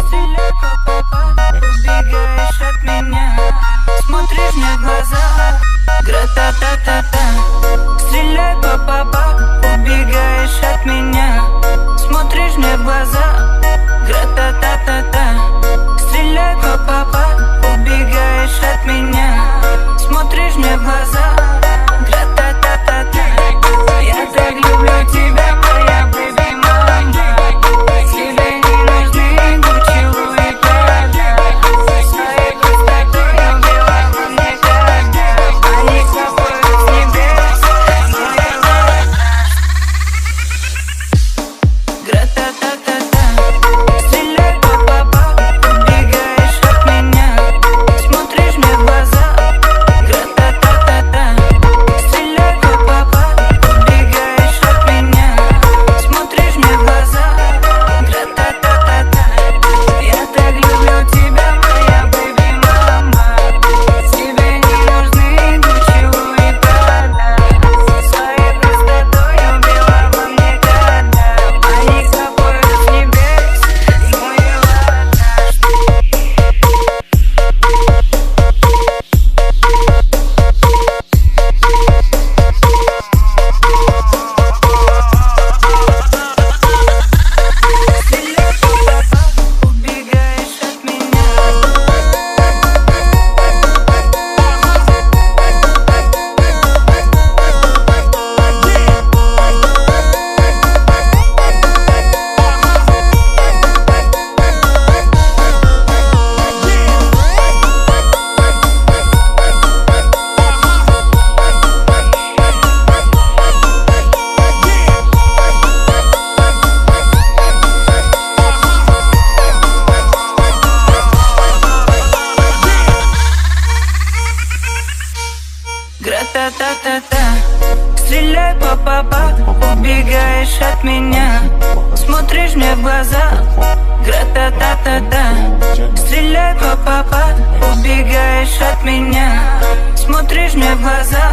Стреляй, папа, убегаешь от меня, смотришь мне в глаза, гра-та-та-та-та. Стреляй, папа, убегаешь от меня, смотришь мне в глаза, гра-та-та-та-та. Стреляй, папа, убегаешь от меня, смотришь мне в глаза, гра-та-та-та-та. Я так люблю тебя, моя бэби мама. Тебе не нужны Гуччи, Луи, Прада. Своей красотой убила во мне когда они капают с небес, моя гра-та-та-та-та. Стреляй, папа, убегаешь от меня, смотришь мне в глаза, гра-та-та-та-та. Стреляй, папа, убегаешь от меня, смотришь мне в глаза, гра-та-та-та-та. Я так люблю тебя, моя бэби мама. Тебе не нужны Гуччи, Луи, Прада. Своей простотой убила во мне когда они капают с небес, моя Стреляй, папа, убегаешь от меня. Гра-та-та-та-та. Стреляй, папа, убегаешь от меня, смотришь мне в глаза, гра-та-та-та-та. Стреляй, папа, убегаешь от меня, смотришь мне в глаза,